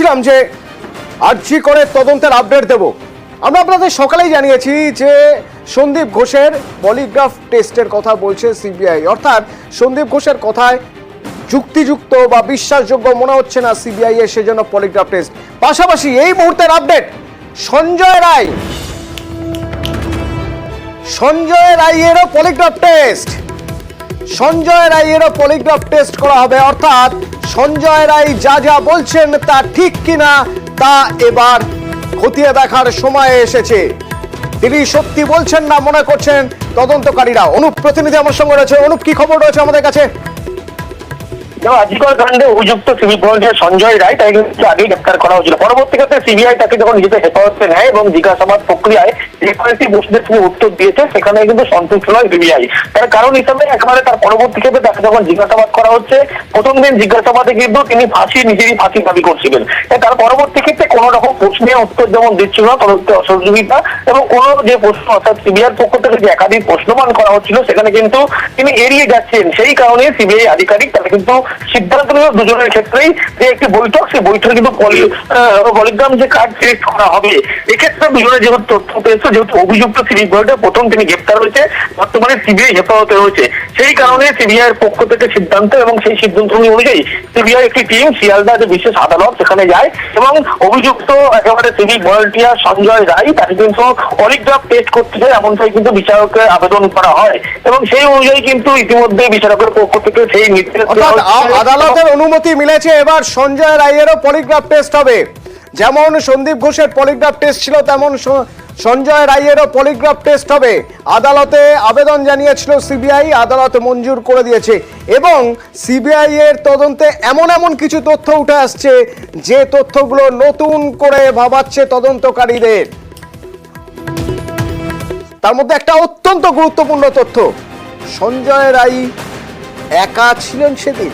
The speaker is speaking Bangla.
বলছিলাম যে আরজি করে তদন্তের আপডেট দেব। আমরা আপনাদের সকালেই জানিয়েছি যে সন্দীপ ঘোষের পলিগ্রাফ টেস্টের কথা বলছে সিবিআই, অর্থাৎ সন্দীপ ঘোষের কথায় যুক্তিযুক্ত বা বিশ্বাসযোগ্য মনে হচ্ছে না সিবিআই এর, সেজন্য পলিগ্রাফ টেস্ট। পাশাপাশি এই মুহূর্তের আপডেট, সঞ্জয় রায়েরও পলিগ্রাফ টেস্ট। সঞ্জয় রায়েরও পলিগ্রাফ টেস্ট করা হবে, অর্থাৎ সঞ্জয় রায় যা যা বলছেন তা ঠিক কিনা তা এবার খতিয়ে দেখার সময় এসেছে। তিনি সত্যি বলছেন না মনে করছেন তদন্তকারীরা। অনুপ প্রতিনিধি আমার সঙ্গে রয়েছে। অনুপ, কি খবর রয়েছে আমাদের কাছে? আজিকর কাণ্ডে অভিযুক্ত সিভিক ভলেন্টিয়ার সঞ্জয় রায় তাকে কিন্তু আগেই গ্রেপ্তার করা হয়েছিল। পরবর্তীকালে সিবিআই তাকে যখন নিজেদের হেফাজতে নেয় এবং জিজ্ঞাসাবাদ প্রক্রিয়ায় যে কয়েকটি প্রশ্নের তিনি উত্তর দিয়েছে সেখানে কিন্তু সন্তুষ্ট নয় সিবিআই। তার কারণ হিসাবে একেবারে তার পরবর্তী ক্ষেত্রে তাকে যখন জিজ্ঞাসাবাদ করা হচ্ছে, প্রথম দিন জিজ্ঞাসাবাদে কিন্তু তিনি নিজেরই ফাঁসি দাবি করছিলেন। তার পরবর্তী ক্ষেত্রে কোন রকম প্রশ্নের উত্তর যেমন দিচ্ছিল না, তদন্তে অসহযোগিতা এবং কোন যে প্রশ্ন অর্থাৎ সিবিআইয়ের পক্ষ থেকে যে একাধিক প্রশ্নমান করা হচ্ছিল সেখানে কিন্তু তিনি এড়িয়ে যাচ্ছেন। সেই কারণে সিবিআই আধিকারিক তারা কিন্তু সিদ্ধান্ত নিল দুজনের ক্ষেত্রেই যে একটি বৈঠক, সেই বৈঠকে কিন্তু পলিগ্রাম যে কার্ড টেস্ট করা হবে। এক্ষেত্রে দুজনের যেহেতু তথ্য পেয়েছে, যেহেতু অভিযুক্ত সিভিক ভলেন্টিয়ার প্রথম তিনি গ্রেপ্তার হয়েছে, বর্তমানে সিবিআই হেফাজতে রয়েছে, সেই কারণে সিবিআই এর পক্ষ থেকে সিদ্ধান্ত এবং সেই সিদ্ধান্ত অনুযায়ী সিবিআই একটি টিম শিয়ালদা যে বিশেষ আদালত সেখানে যায় এবং অভিযুক্ত একেবারে সিভিক ভলেন্টিয়ার সঞ্জয় রায় তাকে কিন্তু পলিগ্রাফ টেস্ট করতে চায় এমনটাই কিন্তু বিচারকের আবেদন করা হয় এবং সেই অনুযায়ী কিন্তু ইতিমধ্যে বিচারকের পক্ষ থেকে সেই নির্দেশ আদালতের অনুমতি মিলেছে। এবার সঞ্জয় রায়েরও পলিগ্রাফ টেস্ট হবে। যেমন সন্দীপ ঘোষের পলিগ্রাফ টেস্ট ছিল, তেমন সঞ্জয় রায়েরও পলিগ্রাফ টেস্ট হবে। আদালতে আবেদন জানিয়েছিল সিবিআই, আদালত মঞ্জুর করে দিয়েছে এবং সিবিআই এর তদন্তে এমন কিছু তথ্য উঠে আসছে যে তথ্যগুলো নতুন করে ভাবাচ্ছে তদন্তকারীদের। তার মধ্যে একটা অত্যন্ত গুরুত্বপূর্ণ তথ্য, সঞ্জয় রায় একা ছিলেন সেদিন।